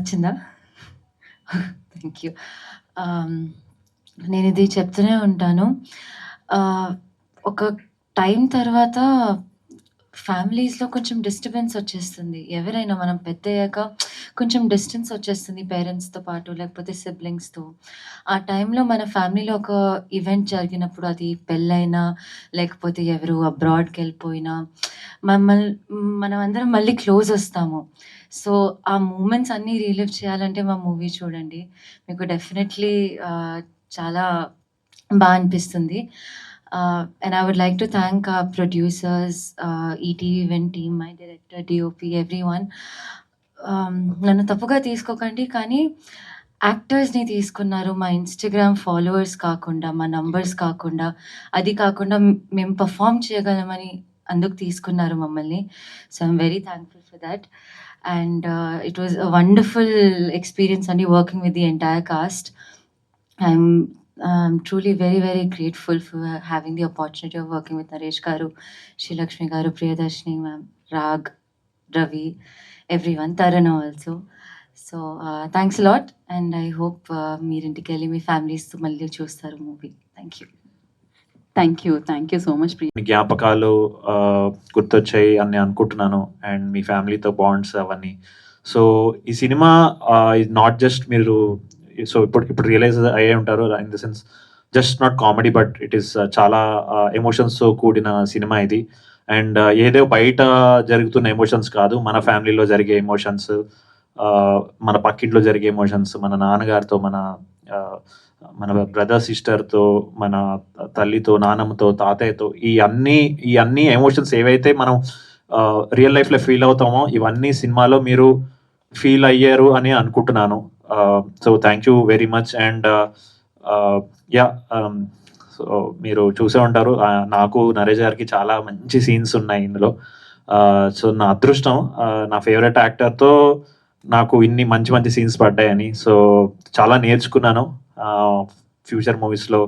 నచ్చిందా? Thank you. నేను ఇది చెప్తూనే ఉంటాను. ఒక టైం తర్వాత ఫ్యామిలీస్‌లో కొంచెం డిస్టర్బెన్స్ వచ్చేస్తుంది. ఎవరైనా మనం పెద్దయ్యాక కొంచెం డిస్టెన్స్ వచ్చేస్తుంది పేరెంట్స్‌తో పాటు, లేకపోతే సిబ్లింగ్స్‌తో. ఆ టైంలో మన ఫ్యామిలీలో ఒక ఈవెంట్ జరిగినప్పుడు, అది పెళ్ళైనా, లేకపోతే ఎవరు అబ్రాడ్‌కెళ్ళిపోయినా, మమ్మల్ మనమందరం మళ్ళీ క్లోజ్ ఒస్తాము. సో, ఆ మూమెంట్స్ అన్నీ రీలివ్ చేయాలంటే మా మూవీ చూడండి. మీకు డెఫినెట్‌లీ చాలా అనిపిస్తుంది. And I would like to thank our producers, ETV Event team, my director, DOP, everyone. నన్ను తప్పుగా తీసుకోకండి, కానీ యాక్టర్స్‌ని తీసుకున్నారు. మా ఇన్‌స్టాగ్రామ్ ఫాలోవర్స్ కాకుండా, మా నంబర్స్ కాకుండా, అది కాకుండా మేము పెర్ఫార్మ్ చేయగలమని అందుకు తీసుకున్నారు మమ్మల్ని. So, I'm very thankful for that. And it was a wonderful experience అండి working with the entire cast. I'm truly very, very grateful for having the opportunity of working with Naresh Garu, Sri Lakshmi Garu, Priyadarshini ma'am, Rag, Ravi, everyone, Tarana also. So thanks a lot, and I hope meer intikeli mee families తో మళ్ళీ చూస్తారు movie. Thank you. Thank you so much. మీ జ్ఞాపకాలు గుర్తొచ్చాయి అని అనుకుంటున్నాను, and మీ ఫ్యామిలీతో bonds అవన్నీ. సో ఈ సినిమా ఇస్ నాట్ జస్ట్ మీరు సో ఇప్పుడు రియలైజ్ అయ్యే ఉంటారు, in the sense just not comedy, but it is చాలా ఎమోషన్స్తో కూడిన సినిమా ఇది. అండ్ ఏదో బయట జరుగుతున్న ఎమోషన్స్ కాదు, మన ఫ్యామిలీలో జరిగే ఎమోషన్స్, మన పక్కింట్లో జరిగే ఎమోషన్స్, మన నాన్నగారితో, మన బ్రదర్ సిస్టర్తో, మన తల్లితో, నాన్నమ్మతో, తాతయ్యతో, ఈ అన్ని ఎమోషన్స్ ఏవైతే మనం రియల్ లైఫ్లో ఫీల్ అవుతామో ఇవన్నీ సినిమాలో మీరు ఫీల్ అయ్యారు అని అనుకుంటున్నాను. So thank you very much. And yeah, so మీరు చూసే ఉంటారు, నాకు నరేష్ గారికి చాలా మంచి సీన్స్ ఉన్నాయి ఇందులో. సో నా అదృష్టం, నా ఫేవరెట్ యాక్టర్తో నాకు ఇన్ని మంచి మంచి సీన్స్ పడ్డాయని. సో చాలా నేర్చుకున్నాను, ఫ్యూచర్ మూవీస్లో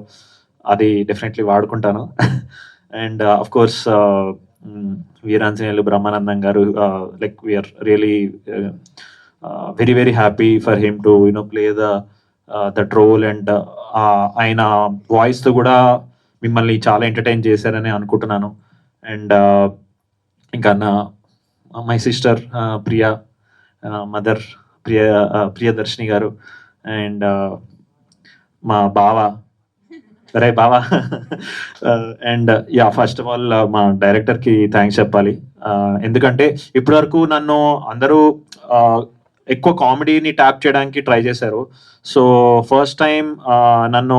అది డెఫినెట్లీ వాడుకుంటాను. And of course Veeranjaneyulu Brahmanandam గారు, like we are really very, very happy for him to play that role. And ఆయన వాయిస్తో కూడా మిమ్మల్ని చాలా ఎంటర్టైన్ చేశారని అనుకుంటున్నాను. అండ్ ఇంకా my sister Priya, mother Priyadarshini గారు, అండ్ మా బావ బావా. And yeah, first of all మా డైరెక్టర్కి థ్యాంక్స్ చెప్పాలి. ఎందుకంటే ఇప్పటివరకు నన్ను అందరూ ఎక్కువ కామెడీని ట్యాప్ చేయడానికి ట్రై చేశారు. సో ఫస్ట్ టైం నన్ను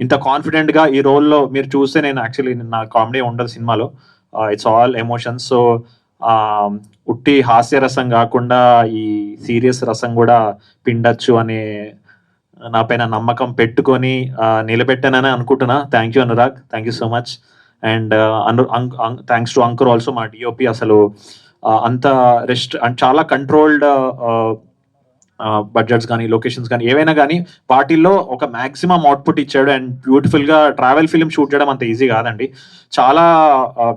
ఇంత కాన్ఫిడెంట్గా ఈ రోల్లో మీరు చూస్తే, నేను యాక్చువల్లీ నా కామెడీ ఉండదు సినిమాలో, ఇట్స్ ఆల్ ఎమోషన్స్. సో ఉట్టి హాస్య రసం కాకుండా ఈ సీరియస్ రసం కూడా పిండచ్చు అనే నా పైన నమ్మకం పెట్టుకొని నిలబెట్టానని అనుకుంటున్నా. Thank you Anurag, thank you so much. And thanks to Ankur also, మా డిఓపి. అసలు అంత చాలా కంట్రోల్డ్ బడ్జెట్స్ కానీ, లొకేషన్స్ కానీ, ఏవైనా కానీ వాటిల్లో ఒక మ్యాక్సిమం అవుట్పుట్ ఇచ్చాడు. అండ్ బ్యూటిఫుల్గా ట్రావెల్ ఫిల్మ్ షూట్ చేయడం అంత ఈజీ కాదండి. చాలా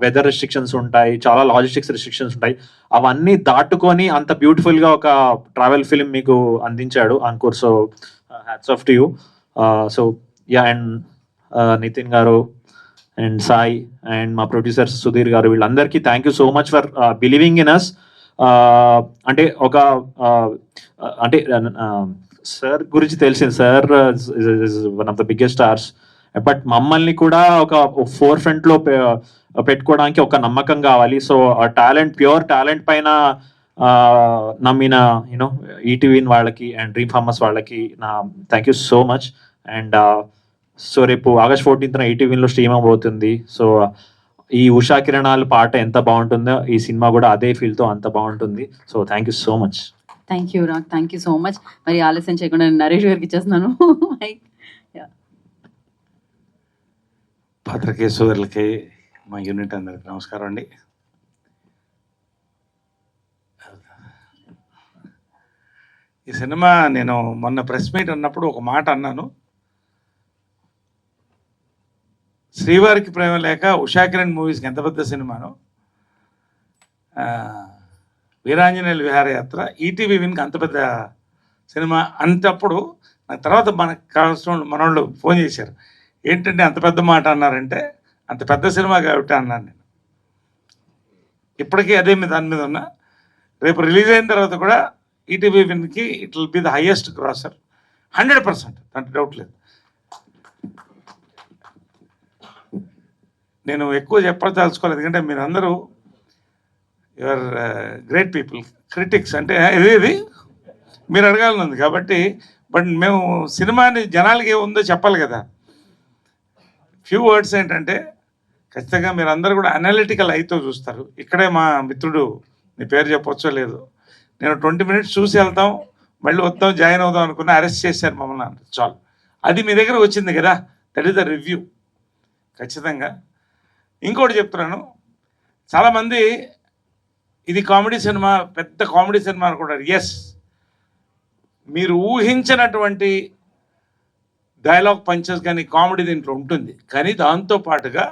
వెదర్ రెస్ట్రిక్షన్స్ ఉంటాయి, చాలా లాజిస్టిక్స్ రెస్ట్రిక్షన్స్ ఉంటాయి. అవన్నీ దాటుకొని అంత బ్యూటిఫుల్గా ఒక ట్రావెల్ ఫిల్మ్ మీకు అందించాడు Ankur. So hats off to you. So ya, and Nitin garu and Sai and మా ప్రొడ్యూసర్స్ సుధీర్ గారు, వీళ్ళందరికీ thank you so much for believing in us. అంటే అంటే సార్ గురించి తెలిసింది, sir one of the biggest stars, but మమ్మల్ని కూడా ఒక ఫోర్ ఫ్రంట్లో పెట్టుకోవడానికి ఒక నమ్మకం కావాలి. సో టాలెంట్, ప్యూర్ టాలెంట్ పైన నమ్మిన ఈటీవీ వాళ్ళకి అండ్ డ్రీమ్ ఫార్మర్స్ వాళ్ళకి నా thank you so much. And so రేపు August 14th ఈటీవీలో స్ట్రీమ్ అవబోతుంది. సో ఈ ఉషా కిరణాలు పాట ఎంత బాగుంటుందో ఈ సినిమా కూడా అదే ఫీల్తో అంత బాగుంటుంది. So thank you so much. Thank you rock, thank you so much. మరి ఆలస్యం చేయకుండా నరేష్ గారికి ఇచ్చేస్తున్నాను. పాత్రికేయ సోదరులకి, మా యూనిట్ అందరికి నమస్కారం అండి. ఈ సినిమా నేను మొన్న ప్రెస్ మీట్ అన్నప్పుడు ఒక మాట అన్నాను, శ్రీవారికి ప్రేమ లేక ఉషా కిరణ్ మూవీస్కి ఎంత పెద్ద సినిమాను, వీరాంజనేయుల విహారయాత్ర ఈటీవీ విన్కి అంత పెద్ద సినిమా అంతప్పుడు నాకు తర్వాత మనకు కావాల్సిన మనోళ్ళు ఫోన్ చేశారు, ఏంటంటే అంత పెద్ద మాట అన్నారంటే అంత పెద్ద సినిమా కాబట్టి అన్నాను నేను. ఇప్పటికీ అదే దాని మీద ఉన్నా. రేపు రిలీజ్ అయిన తర్వాత కూడా ఈటీవీ విన్కి it will be the highest grosser 100%, దాంట్లో డౌట్ లేదు. నేను ఎక్కువ చెప్పదలుచుకోలేదు, ఎందుకంటే మీరందరూ యువర్ గ్రేట్ పీపుల్. క్రిటిక్స్ అంటే ఇది మీరు అడగాలని ఉంది కాబట్టి, బట్ మేము సినిమాని జనాలకి ఏముందో చెప్పాలి కదా. ఫ్యూ వర్డ్స్ ఏంటంటే, ఖచ్చితంగా మీరు అందరూ కూడా అనలిటికల్ అయితే చూస్తారు. ఇక్కడే మా మిత్రుడు, నీ పేరు చెప్పవచ్చో లేదు, నేను 20 minutes చూసి వెళ్తాం, మళ్ళీ వస్తాం, జాయిన్ అవుదాం అనుకున్నా, అరెస్ట్ చేశారు మమ్మల్ని అంటే చాలు. అది మీ దగ్గర వచ్చింది కదా, దట్ ఈస్ ద రివ్యూ. ఖచ్చితంగా ఇంకోటి చెప్తున్నాను, చాలామంది ఇది కామెడీ సినిమా, పెద్ద కామెడీ సినిమా అనుకుంటారు. ఎస్, మీరు ఊహించినటువంటి డైలాగ్ పంచెస్ కానీ కామెడీ దీంట్లో ఉంటుంది, కానీ దాంతోపాటుగా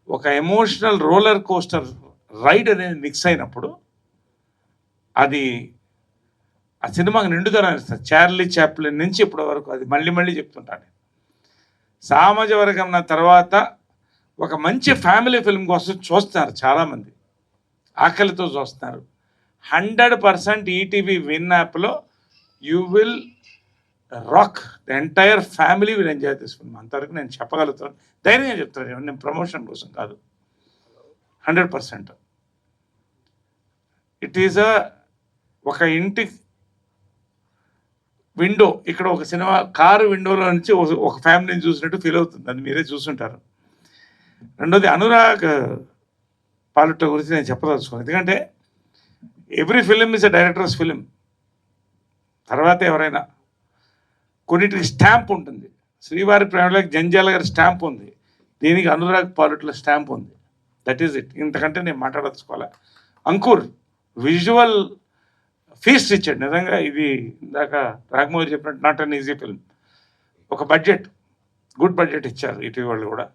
ఒక ఎమోషనల్ రోలర్ కోస్టర్ రైడ్ అనేది మిక్స్ అయినప్పుడు అది ఆ సినిమాకి నిండుదనం ఇస్తుంది. చార్లీ చాప్లిన్ నుంచి ఇప్పటి వరకు అది మళ్ళీ చెప్తుంటాను. సామాజ వర్గం తర్వాత ఒక మంచి ఫ్యామిలీ ఫిల్మ్ కోసం చూస్తున్నారు చాలామంది, ఆకలితో చూస్తున్నారు. 100% ఈటీవీ విన్ యాప్లో you will rock, the entire family will enjoy this film. అంతవరకు నేను చెప్పగలుగుతాను, ధైర్యంగా చెప్తాను, నేను ప్రమోషన్ కోసం కాదు. 100% ఇట్ ఈజ్ ఒక ఇంటి విండో, ఇక్కడ ఒక సినిమా కారు విండోలో నుంచి ఒక ఫ్యామిలీని చూసినట్టు ఫీల్ అవుతుంది, అది మీరే చూసుంటారు. రెండోది అనురాగ్ పాలెట్ గురించి నేను చెప్పదలుచుకోను, ఎందుకంటే every film is a directors film. తర్వాత ఎవరైనా కొన్నిటికి స్టాంప్ ఉంటుంది. శ్రీవారి ప్రేమలోకి జంజాల గారి స్టాంప్ ఉంది, దీనికి అనురాగ్ పాలెట్లో స్టాంప్ ఉంది. That is it. ఇంతకంటే నేను మాట్లాడదలుచుకోవాలి. అంకుర్ విజువల్ ఫీస్ట్ ఇచ్చాడు నిజంగా. ఇది ఇందాక రాఘమోహన్ చెప్పినట్టు నాట్ అన్ ఈజీ ఫిల్మ్. ఒక బడ్జెట్, గుడ్ బడ్జెట్ ఇచ్చారు ఇటీవల వాళ్ళు కూడా.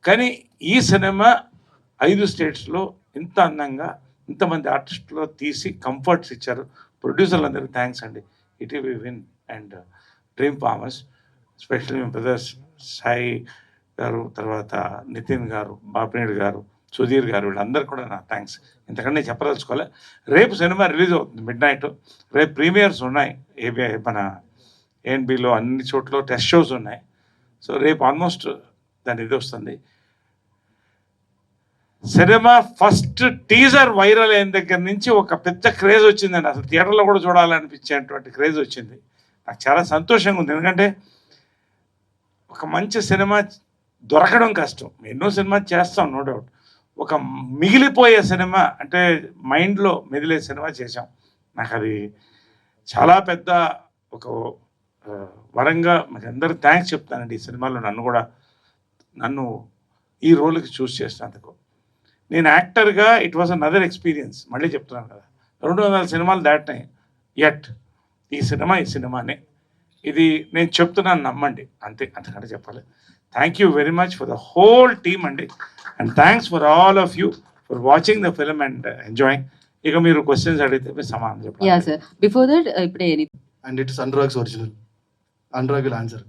కానీ ఈ సినిమా 5 స్టేట్స్లో ఇంత అందంగా ఇంతమంది ఆర్టిస్టులో తీసి కంఫర్ట్స్ ఇచ్చారు. ప్రొడ్యూసర్లు అందరికీ థ్యాంక్స్ అండి, ETV win and dream farmers, especially me brothers Sai గారు, తర్వాత నితిన్ గారు, బాపినేడు గారు, సుధీర్ గారు, వీళ్ళందరూ కూడా నా థ్యాంక్స్. ఇంతకంటే నేను చెప్పదలుచుకోవాలి. రేపు సినిమా రిలీజ్ అవుతుంది మిడ్నైట్. రేపు ప్రీమియర్స్ ఉన్నాయి, మన ఏఎన్బిలో అన్ని చోట్ల టెస్ట్ షోస్ ఉన్నాయి. సో రేపు ఆల్మోస్ట్ దాని ఇది వస్తుంది. సినిమా ఫస్ట్ టీజర్ వైరల్ అయిన దగ్గర నుంచి ఒక పెద్ద క్రేజ్ వచ్చిందండి. అసలు థియేటర్లో కూడా చూడాలనిపించేటువంటి క్రేజ్ వచ్చింది. నాకు చాలా సంతోషంగా ఉంది, ఎందుకంటే ఒక మంచి సినిమా దొరకడం కష్టం. ఎన్నో సినిమా చేస్తాం నో డౌట్. ఒక మిగిలిపోయే సినిమా అంటే మైండ్లో మెదిలే సినిమా చేశాం. నాకు అది చాలా పెద్ద ఒక వరంగా మీకు అందరూ థ్యాంక్స్ చెప్తానండి. ఈ సినిమాలో నన్ను ఈ రోల్కి చూస్ చేసినందుకు. నేను యాక్టర్గా ఇట్ వాజ్ అనదర్ ఎక్స్పీరియన్స్. మళ్ళీ చెప్తున్నాను కదా, 200 సినిమాలు దాటినాయి. ఎట్ ఈ సినిమానే ఇది నేను చెప్తున్నాను, నమ్మండి, అంతే, అంతకంటే చెప్పాలి. Thank you very much for the whole team అండి, and thanks for all of you for watching the film and enjoying. ఇక మీరు క్వశ్చన్స్ అడిగితే మీరు సమాధానం చెప్పండి. యా సార్, బిఫోర్ దట్ ఇప్పుడే and it is Anurag's original. Anurag will answer it.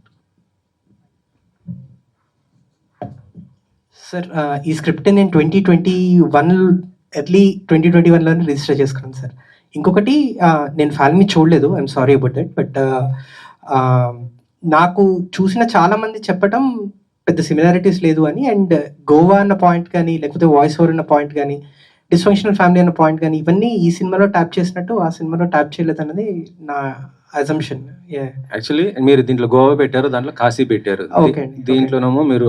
Sir ఈ script నేను 2021 ఎర్లీ 2021లోనే రిజిస్టర్ చేసుకున్నాను సార్. ఇంకొకటి నేను ఫిల్మ్ని చూడలేదు, I'm sorry about that. But నాకు చూసిన చాలామంది చెప్పడం పెద్ద సిమిలారిటీస్ లేదు అని, అండ్ గోవా అన్న పాయింట్ కానీ లేకపోతే వాయిస్ ఓవర్ అన్న పాయింట్ కానీ డిస్ఫంక్షనల్ ఫ్యామిలీ అన్న పాయింట్ కానీ ఇవన్నీ ఈ సినిమాలో ట్యాప్ చేసినట్టు ఆ సినిమాలో ట్యాప్ చేయలేదు అన్నది నా అజంప్షన్. యాక్చువల్లీ మీరు దీంట్లో గోవా పెట్టారు, దాంట్లో కాశీ పెట్టారు, దీంట్లోనేమో మీరు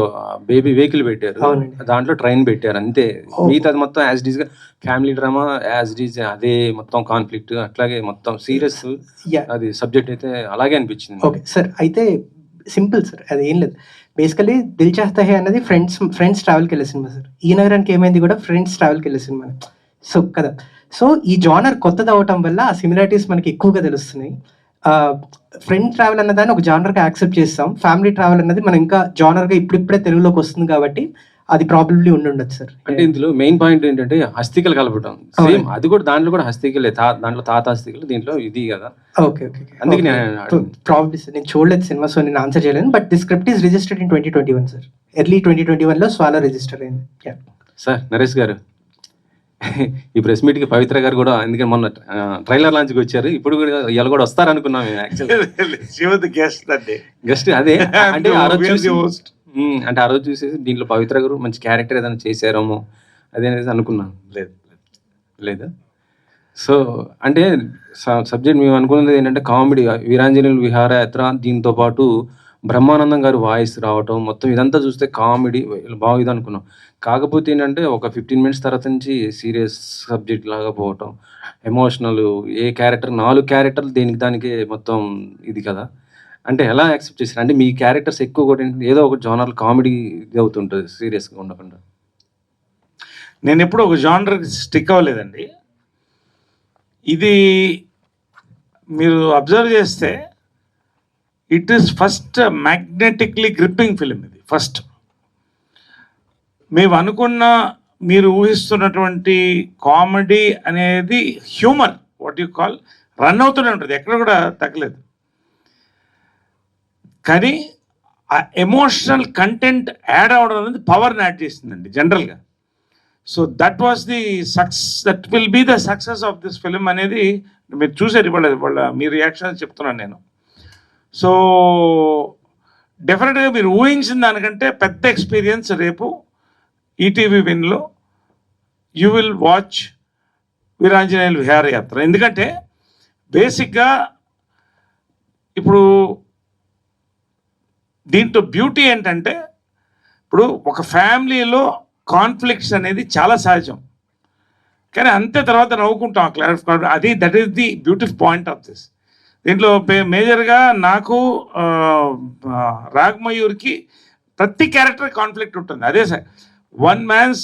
బేబీ వెహికల్ పెట్టారు, దాంట్లో ట్రైన్ పెట్టారు, అంతే. మిగతాది మొత్తం యాజ్ డీజ్ గా ఫ్యామిలీ డ్రామా, యాజ్ డీజ్ అదే మొత్తం కాన్ఫ్లిక్ట్, అట్లాగే మొత్తం సీరియస్ అది సబ్జెక్ట్ అయితే అలాగే అనిపించింది. ఓకే సార్, అయితే సింపుల్ సార్, అది ఏం లేదు. బేసికలీ దిల్ చాహతా హై అన్నది ఫ్రెండ్స్ ట్రావెల్కి వెళ్ళే సినిమా సార్. ఈ నగరానికి ఏమైంది కూడా ఫ్రెండ్స్ ట్రావెల్కి వెళ్ళే సినిమా. సో కదా, సో ఈ జానర్ కొత్తది అవటం వల్ల ఆ సిమిలారిటీస్ మనకి ఎక్కువగా తెలుస్తున్నాయి. ఫ్రెండ్ ట్రావెల్ అన్నదాన్ని ఒక జానర్గా యాక్సెప్ట్ చేస్తాం. ఫ్యామిలీ ట్రావెల్ అన్నది మనం ఇంకా జానర్గా ఇప్పుడిప్పుడే తెలుగులోకి వస్తుంది కాబట్టి అది ప్రాబబ్లీ ఉండొచ్చు సార్. అంటే ఇందులో మెయిన్ పాయింట్ ఏంటంటే హస్తికలు కలపడం. సేమ్ అది కూడా దాంట్లో కూడా హస్తికలే, దాంట్లో తాత హస్తికలు, దీంట్లో ఇది కదా. ఓకే ఓకే అందుకే నేను ప్రాబ్లీ సార్, నేను చూడలేదు సినిమా, సో నేను ఆన్సర్ చేయలేను. But the script is registered in 2021 sir. Early 2021లో స్వాలో రిజిస్టర్ అయింది. సార్ నరేష్ గారు, ఈ ప్రెస్ మీట్ కి పవిత్ర గారు కూడా, ఎందుకంటే మొన్న ట్రైలర్ లాంచ్కి వచ్చారు, ఇప్పుడు కూడా ఇవాళ కూడా వస్తారు అనుకున్నాం మేము యాక్చువల్లీ. గెస్ట్ అదే అంటే ఆ రోజు చూసి, అంటే ఆ రోజు చూసేసి దీంట్లో పవిత్ర గారు మంచి క్యారెక్టర్ ఏదైనా చేశారేమో అదే అనేది అనుకున్నాను. లేదా సో అంటే సబ్జెక్ట్ మేము అనుకున్నది ఏంటంటే కామెడీ, వీరాంజనేయులు విహారయాత్ర, దీంతో పాటు బ్రహ్మానందం గారు వాయిస్ రావటం, మొత్తం ఇదంతా చూస్తే కామెడీ బాగుంది అనుకున్నాం. కాకపోతే ఏంటంటే ఒక 15 minutes తర్వాత నుంచి సీరియస్ సబ్జెక్ట్ లాగా పోవటం, ఎమోషనల్, ఏ క్యారెక్టర్ 4 క్యారెక్టర్లు దేనికి దానికే మొత్తం ఇది కదా. అంటే ఎలా యాక్సెప్ట్ చేశారు? అంటే మీ క్యారెక్టర్స్ ఎక్కువ కూడా ఏదో ఒక జోనర్ కామెడీ ఇది అవుతుంటుంది, సీరియస్గా ఉండకుండా. నేను ఎప్పుడు ఒక జానర్కి స్టిక్ అవ్వలేదండి. ఇది మీరు అబ్జర్వ్ చేస్తే it is first magnetically gripping film. ఇది ఫస్ట్ మేము అనుకున్న, మీరు ఊహిస్తున్నటువంటి కామెడీ అనేది humour, what you call, run అవుతూనే ఉంటుంది, ఎక్కడ కూడా తగ్గలేదు. కానీ ఆ ఎమోషనల్ కంటెంట్ యాడ్ అవ్వడం అనేది పవర్ని యాడ్ చేస్తుందండి జనరల్గా. So that was the that will be the success of this film అనేది మీరు చూసారు ఇవాళ మీ రియాక్షన్ చెప్తున్నాను నేను. సో డెఫినెట్గా మీరు ఊహించిన దానికంటే పెద్ద ఎక్స్పీరియన్స్ రేపు ఈటీవీ విన్లో you will watch Veeranjaneyulu Viharayatra. ఎందుకంటే బేసిక్గా ఇప్పుడు దీంట్లో బ్యూటీ ఏంటంటే, ఇప్పుడు ఒక ఫ్యామిలీలో కాన్ఫ్లిక్ట్స్ అనేది చాలా సహజం, కానీ అంతే తర్వాత నవ్వుకుంటాం క్లారిఫై. అది that is the beautiful point of this. దీంట్లో మేజర్గా నాకు రాగమయూర్కి ప్రతి క్యారెక్టర్ కాన్ఫ్లిక్ట్ ఉంటుంది. అదే sir, one man's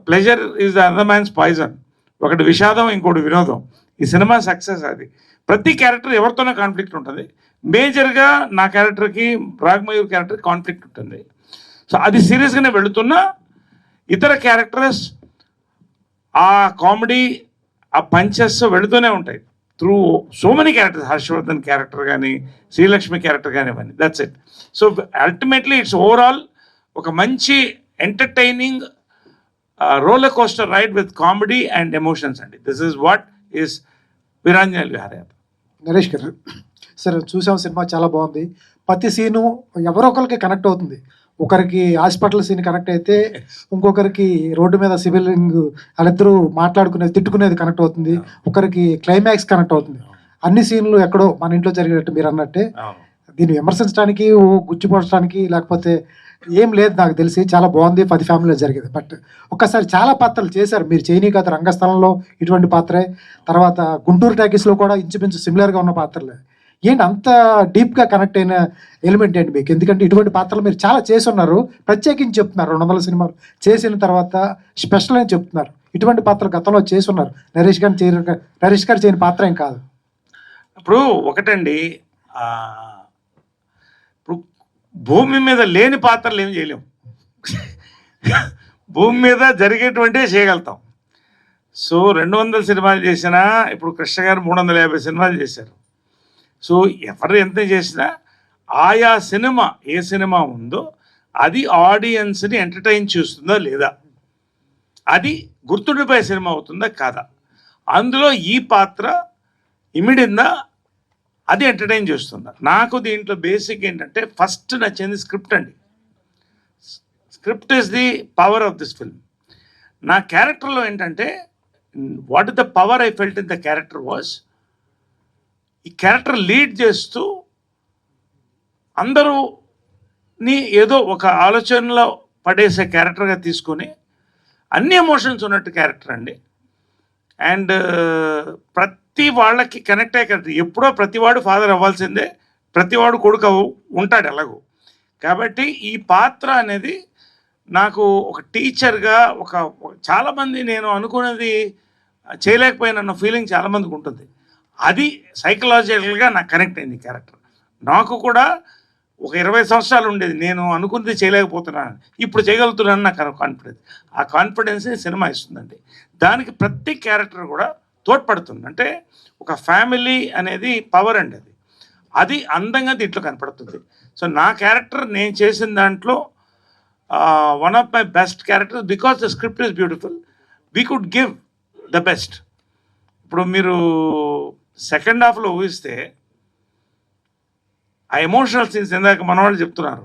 pleasure is the other man's poison. ఒకటి విషాదం, ఇంకోటి వినోదం. ఈ సినిమా సక్సెస్ అది. ప్రతి క్యారెక్టర్ ఎవరితోనో కాన్ఫ్లిక్ట్ ఉంటుంది. మేజర్గా నా క్యారెక్టర్కి, రాగమయూర్ క్యారెక్టర్కి కాన్ఫ్లిక్ట్ ఉంటుంది. సో అది సీరియస్గానే వెళుతున్నా, ఇతర క్యారెక్టర్స్ ఆ కామెడీ, ఆ పంచెస్ వెళుతూనే ఉంటాయి through so many characters. Harshavardhan character కానీ, శ్రీలక్ష్మి క్యారెక్టర్ కానివ్వండి, that's it. So ultimately it's overall ఒక మంచి entertaining roller coaster ride with comedy and emotions అండి. This is what is Veeranjaneyulu Viharayatra. Naresh గారు, సార్ చూసాం, సినిమా చాలా బాగుంది. ప్రతి సీను ఎవరో ఒకరికి కనెక్ట్ అవుతుంది. ఒకరికి హాస్పిటల్ సీన్ కనెక్ట్ అయితే, ఇంకొకరికి రోడ్డు మీద సివిలింగ్ వాళ్ళిద్దరూ మాట్లాడుకునేది, తిట్టుకునేది కనెక్ట్ అవుతుంది. ఒకరికి క్లైమాక్స్ కనెక్ట్ అవుతుంది. అన్ని సీన్లు ఎక్కడో మన ఇంట్లో జరిగినట్టు మీరు అన్నట్టే. దీన్ని విమర్శించడానికి, గుచ్చిపోవడానికి లేకపోతే ఏం లేదు నాకు తెలిసి. చాలా బాగుంది, 10 ఫ్యామిలీలో జరిగేది. బట్ ఒక్కసారి చాలా పాత్రలు చేశారు మీరు, చేయని కథ రంగస్థలంలో ఇటువంటి పాత్రే, తర్వాత గుంటూరు టాకీస్లో కూడా ఇంచుమించు సిమిలర్గా ఉన్న పాత్రలే. ఏంటి అంత డీప్గా కనెక్ట్ అయిన ఎలిమెంట్ ఏంటి మీకు? ఎందుకంటే ఇటువంటి పాత్రలు మీరు చాలా చేసి ఉన్నారు, ప్రత్యేకించి చెప్తున్నారు. 200 సినిమాలు చేసిన తర్వాత స్పెషల్ అని చెప్తున్నారు. ఇటువంటి పాత్రలు గతంలో చేసి ఉన్నారు. నరేష్ గారు చేయని పాత్ర ఏం కాదు. ఇప్పుడు ఒకటండి, ఇప్పుడు భూమి మీద లేని పాత్రలు ఏం చేయలేము. భూమి మీద జరిగేటువంటివి చేయగలుగుతాం. సో 200 సినిమాలు చేసినా, ఇప్పుడు కృష్ణ గారు 350 సినిమాలు చేశారు. సో ఎవరు ఎంత చేసినా ఆయా సినిమా, ఏ సినిమా ఉందో అది ఆడియన్స్ని ఎంటర్టైన్ చేస్తుందా లేదా, అది గుర్తుండిపోయే సినిమా అవుతుందా కాదా, అందులో ఈ పాత్ర ఇమిడిందా, అది ఎంటర్టైన్ చేస్తుందా. నాకు దీంట్లో బేసిక్ ఏంటంటే ఫస్ట్ నచ్చింది స్క్రిప్ట్ అండి. Script is the power of this film. నా క్యారెక్టర్లో ఏంటంటే, what is the power I felt in the character was, ఈ క్యారెక్టర్ లీడ్ చేస్తూ అందరూని ఏదో ఒక ఆలోచనలో పడేసే క్యారెక్టర్గా తీసుకొని అన్ని ఎమోషన్స్ ఉన్నట్టు క్యారెక్టర్ అండి. అండ్ ప్రతి వాళ్ళకి కనెక్ట్ అయ్యే క్యారెక్టర్. ఎప్పుడో ప్రతివాడు ఫాదర్ అవ్వాల్సిందే, ప్రతివాడు కొడుకు ఉంటాడు ఎలాగో. కాబట్టి ఈ పాత్ర అనేది నాకు ఒక టీచర్గా, ఒక చాలామంది నేను అనుకున్నది చేయలేకపోయిన ఫీలింగ్ చాలామందికి ఉంటుంది. అది సైకలాజికల్గా నాకు కనెక్ట్ అయింది క్యారెక్టర్. నాకు కూడా ఒక 20 సంవత్సరాలు ఉండేది, నేను అనుకున్నది చేయలేకపోతున్నాను, ఇప్పుడు చేయగలుగుతున్నాను నాకు కాన్ఫిడెన్స్. ఆ కాన్ఫిడెన్స్ సినిమా ఇస్తుందండి. దానికి ప్రతి క్యారెక్టర్ కూడా తోడ్పడుతుంది. అంటే ఒక ఫ్యామిలీ అనేది పవర్ అండి, అది అందంగా దీంట్లో కనపడుతుంది. సో నా క్యారెక్టర్ నేను చేసిన దాంట్లో one of my best characters, because the script is beautiful, we could give the best. ఇప్పుడు మీరు సెకండ్ హాఫ్లో ఊహిస్తే ఆ ఎమోషనల్ సీన్స్, ఇందాక మన వాళ్ళు చెప్తున్నారు,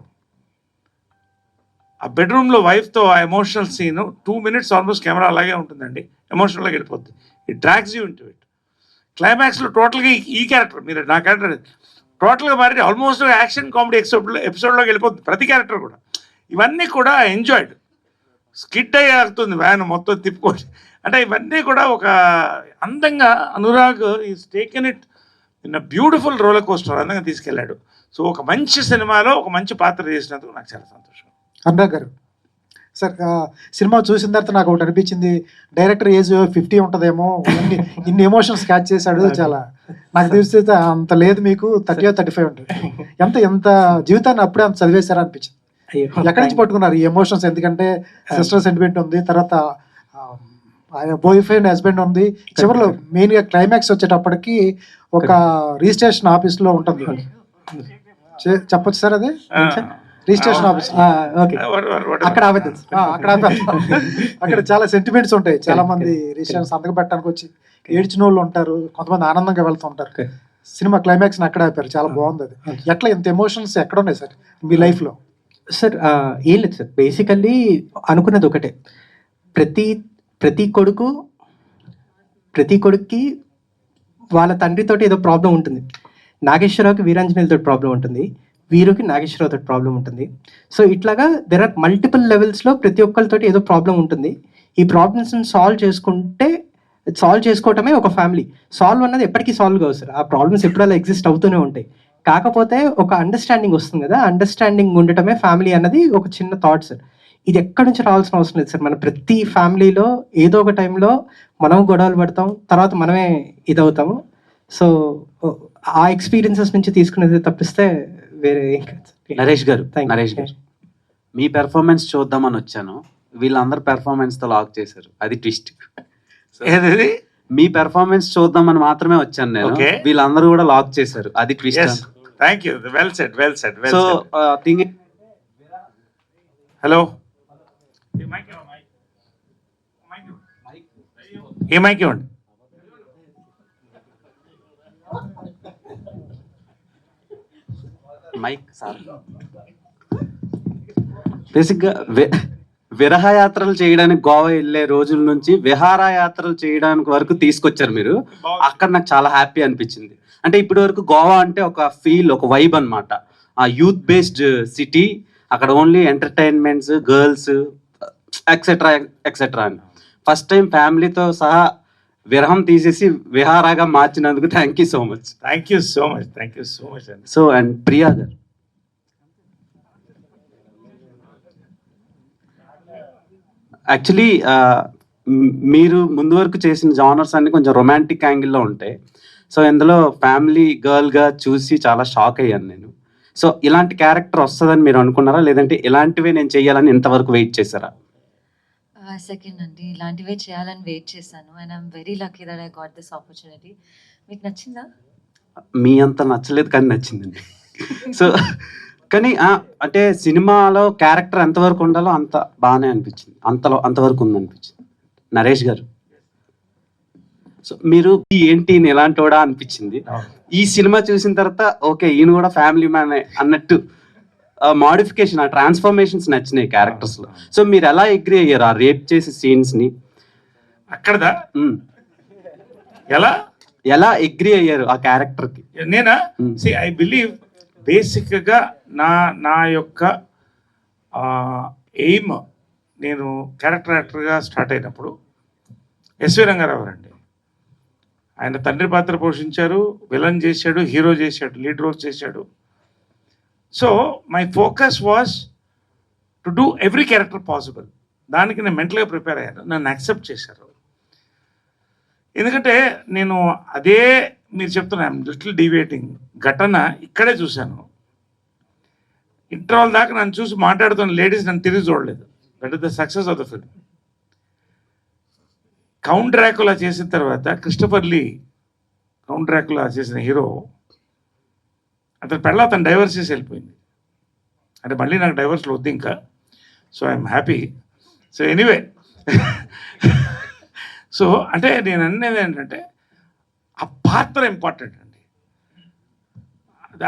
ఆ బెడ్రూమ్లో వైఫ్తో ఆ emotional scene 2 minutes almost camera అలాగే ఉంటుందండి, ఎమోషనల్గా వెళ్ళిపోద్ది. It drags you into it. క్లైమాక్స్లో టోటల్గా ఈ క్యారెక్టర్, మీరు నా క్యారెక్టర్ టోటల్గా మారి ఆల్మోస్ట్ యాక్షన్ కామెడీ ఎపిసోడ్లోకి వెళ్ళిపోతుంది ప్రతి క్యారెక్టర్ కూడా. ఇవన్నీ కూడా ఎంజాయ్డ్. స్కిడ్ అయ్యేస్తుంది వ్యాన్ మొత్తం తిప్పుకొని, అంటే ఇవన్నీ కూడా ఒక అందంగా Anurag is taken it in a beautiful roller coaster, అందంగా తీసుకెళ్ళాడు. సో ఒక మంచి సినిమాలో ఒక మంచి పాత్ర చేసినందుకు నాకు చాలా సంతోషం. అనురాగ్ గారు సార్, సినిమా చూసిన తర్వాత నాకు ఒకటి అనిపించింది, డైరెక్టర్ ఏజ్ 50 ఉంటుందేమో, ఇన్ని ఎమోషన్స్ క్యాచ్ చేశాడు. చాలా నాకు తెలిసి అంత లేదు, మీకు 30 or 35 ఉంటుంది. ఎంత జీవితాన్ని అప్పుడే అంత చదివేశారా అనిపించింది. ఎక్కడి నుంచి పట్టుకున్నారు ఈ ఎమోషన్స్? ఎందుకంటే సిస్టర్ సెంటిమెంట్ ఉంది, తర్వాత బాయ్ ఫ్రెండ్ హస్బెండ్ ఉంది, చివరిలో మెయిన్గా క్లైమాక్స్ వచ్చేటప్పటికి ఒక రిజిస్ట్రేషన్ ఆఫీస్లో ఉంటుంది. చెప్పొచ్చు సార్ అదే? రిజిస్ట్రేషన్ ఆఫీస్, అక్కడ ఆపేద్దాం. అక్కడ చాలా సెంటిమెంట్స్ ఉంటాయి. చాలా మంది రిజిస్ట్రేషన్ సంతకం పెట్టడానికి వచ్చి ఏడ్చిన వాళ్ళు ఉంటారు, కొంతమంది ఆనందంగా వెళ్తుంటారు. సినిమా క్లైమాక్స్ అక్కడ ఆపారు, చాలా బాగుంది. అది ఎట్లా ఇంత ఎమోషన్స్ ఎక్కడ ఉన్నాయి సార్ మీ లైఫ్లో? సార్ ఏం లేదు సార్, బేసికల్లీ అనుకున్నది ఒకటే, ప్రతి కొడుక్కి వాళ్ళ తండ్రితోటి ఏదో ప్రాబ్లం ఉంటుంది. నాగేశ్వరరావుకి వీరాంజనేయులతో ప్రాబ్లం ఉంటుంది, వీరుకి నాగేశ్వరరావుతో ప్రాబ్లం ఉంటుంది. సో ఇట్లాగా దెర్ ఆర్ మల్టిపుల్ లెవెల్స్లో ప్రతి ఒక్కరితోటి ఏదో ప్రాబ్లం ఉంటుంది. ఈ ప్రాబ్లమ్స్ని సాల్వ్ చేసుకోవటమే ఒక ఫ్యామిలీ. సాల్వ్ అన్నది ఎప్పటికీ సాల్వ్ కావు సార్, ఆ ప్రాబ్లమ్స్ ఎప్పుడు అలా ఎగ్జిస్ట్ అవుతూనే ఉంటాయి. కాకపోతే ఒక అండర్స్టాండింగ్ వస్తుంది కదా, అండర్స్టాండింగ్ ఉండటమే ఫ్యామిలీ అన్నది ఒక చిన్న థాట్ సార్. ఇది ఎక్కడి నుంచి రావాల్సిన అవసరం లేదు సార్. మన ప్రతి ఫ్యామిలీలో ఏదో ఒక టైంలో మనం గొడవలు పడతాం, తర్వాత మనమే ఇదవుతాము. సో ఆ ఎక్స్పీరియన్సెస్ నుంచి తీసుకునేది తప్పిస్తే వేరే. నరేష్ గారు, Thank you. నరేష్ గారు, మీ పెర్ఫార్మెన్స్ చూద్దామని వచ్చాను, వీళ్ళందరూ పెర్ఫార్మెన్స్ తో లాక్ చేశారు, అది ట్విస్ట్. ఏది? మీ పెర్ఫార్మెన్స్ చూద్దామని మాత్రమే వచ్చాను నేను, Okay. వీళ్ళందరూ కూడా లాక్ చేశారు, అది twist. Thank you, well said. So thing, hello, ఏ మైక్ ఇవ్వండి. మైక్ సార్, బేసిక్గా విరహయాత్రలు చేయడానికి గోవా వెళ్ళే రోజుల నుంచి విహారయాత్రలు చేయడానికి వరకు తీసుకొచ్చారు మీరు. అక్కడ నాకు చాలా హ్యాపీ అనిపించింది. అంటే ఇప్పటి వరకు గోవా అంటే ఒక ఫీల్, ఒక వైబ్ అన్నమాట. ఆ యూత్ బేస్డ్ సిటీ, అక్కడ only entertainments, girls etcetera etcetera అని. ఫస్ట్ టైం ఫ్యామిలీతో సహా విరహం తీసేసి విహారాగా మార్చినందుకు thank you so much. Thank you so much అండి. సో అండ్ ప్రియా గారు, యాక్చువల్లీ మీరు ముందు వరకు చేసిన జానర్స్ అన్ని కొంచెం రొమాంటిక్ యాంగిల్లో ఉంటాయి. సో ఇందులో ఫ్యామిలీ గర్ల్గా చూసి చాలా షాక్ అయ్యాను నేను. సో ఇలాంటి క్యారెక్టర్ వస్తుందని మీరు అనుకున్నారా, లేదంటే ఇలాంటివే నేను చెయ్యాలని ఇంతవరకు వెయిట్ చేశారా? సెకండ్ అండి, ఇలాంటివే చేయాలని వెయిట్ చేశాను. And I'm very lucky that I got this opportunity. మీకు నచ్చిందా? మీ అంత నచ్చలేదు కానీ నచ్చిందండి. సో కానీ అంటే సినిమాలో క్యారెక్టర్ ఎంతవరకు ఉండాలో అంత బాగానే అనిపించింది, అంతవరకు ఉందనిపించింది. నరేష్ గారు, సో మీరు ఏంటి ఎలాంటి వాడా అనిపించింది. ఈ సినిమా చూసిన తర్వాత ఓకే ఈయన కూడా ఫ్యామిలీ మ్యాన్ అన్నట్టు మోడిఫికేషన్, ఆ ట్రాన్స్ఫర్మేషన్స్ నచ్చినాయి క్యారెక్టర్స్ లో. సో మీరు ఎలా అగ్రీ అయ్యారు ఆ రేప్ చేసే సీన్స్ ని? అక్కడదా ఎలా అగ్రీ అయ్యారు ఆ క్యారెక్టర్ కి? నేనా? సి ఐ బిలీవ్ బేసిక్గా నా యొక్క ఎయిమ్, నేను క్యారెక్టర్ యాక్టర్గా స్టార్ట్ అయినప్పుడు ఎస్వి రంగారావు అండి. ఆయన తండ్రి పాత్ర పోషించారు, విలన్ చేశాడు, హీరో చేశాడు, లీడ్ రోల్ చేశాడు. So my focus was to do every character possible. దానికి నేను మెంటల్గా ప్రిపేర్ అయ్యాను, నన్ను యాక్సెప్ట్ చేశారు. ఎందుకంటే నేను అదే మీరు చెప్తున్నా లిటిల్ డివియేటింగ్ ఘటన ఇక్కడే చూశాను. ఇంటర్వల్ దాకా నన్ను చూసి మాట్లాడుతున్న లేడీస్ నన్ను తిరిగి చూడలేదు. That is the success of the film. Count Dracula చేసిన తర్వాత క్రిస్టఫర్ లీ కౌంట్ డ్రాకులా చేసిన హీరో అతను అతను డైవర్స్ చేసి వెళ్ళిపోయింది. అంటే మళ్ళీ నాకు డైవర్స్లో వద్దు ఇంకా. So I'm happy. So anyway so అంటే నేను అనేది ఏంటంటే ఆ పాత్ర ఇంపార్టెంట్ అండి.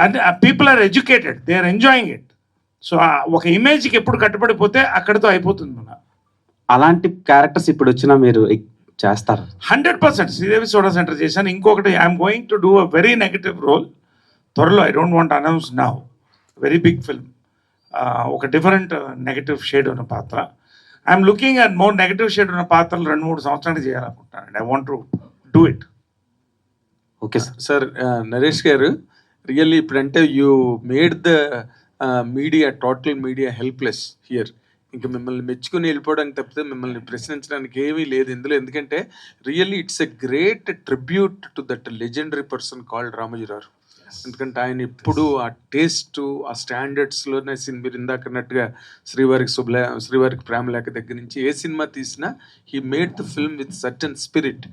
అంటే people are educated, they are enjoying it. So ఒక ఇమేజ్కి ఎప్పుడు కట్టుబడిపోతే అక్కడితో అయిపోతుంది మన. అలాంటి క్యారెక్టర్స్ ఇప్పుడు వచ్చినా మీరు చేస్తారు? 100%. శ్రీదేవి సోడా సెంటర్ చేశాను. ఇంకొకటి I'm going to do a very negative role త్వరలో. I don't want announce now. Very big film. ఒక డిఫరెంట్ నెగటివ్ షేడ్ ఉన్న పాత్ర. I'm looking at more negative shade ఉన్న పాత్రలు 2-3 సంవత్సరాలు చేయాలనుకుంటున్నాను. I want to do it. Okay sir. Naresh గారు, really ఇప్పుడంటే you made the media, total media helpless here. ఇంకా మిమ్మల్ని మెచ్చుకుని వెళ్ళిపోవడానికి తప్పితే మిమ్మల్ని ప్రశ్నించడానికి ఏమీ లేదు ఇందులో. ఎందుకంటే really it's a great tribute to that legendary person called Ramoji Rao. ఎందుకంటే ఆయన ఎప్పుడు ఆ టేస్ట్, ఆ స్టాండర్డ్స్లోనే మీరు ఇందాక అన్నట్టుగా శ్రీవారికి ప్రేమలేఖ దగ్గర నుంచి ఏ సినిమా తీసినా he made the film with certain spirit.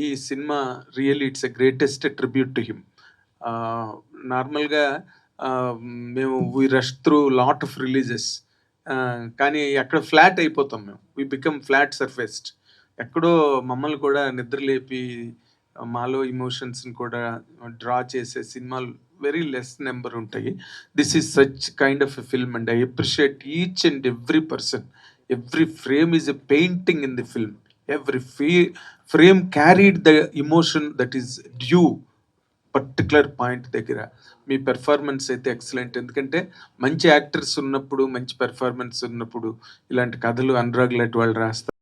ఈ సినిమా really it's a greatest tribute to him. నార్మల్గా మేము we rush through lot of releases, కానీ అక్కడ ఫ్లాట్ అయిపోతాం మేము. We become flat surfaced. ఎక్కడో మమ్మల్ని కూడా నిద్రలేపి మాలో ఇమోషన్స్ని కూడా డ్రా చేసే సినిమాలు వెరీ లెస్ నెంబర్ ఉంటాయి. This is such kind of a film and I appreciate each and every person. Every frame is a painting in the film. Every frame carried the emotion that is due particular point దగ్గర. మీ performance అయితే excellent. ఎందుకంటే మంచి actors ఉన్నప్పుడు, మంచి performance ఉన్నప్పుడు ఇలాంటి కథలు అనురాగ్ లాంటి వాళ్ళు రాస్తారు.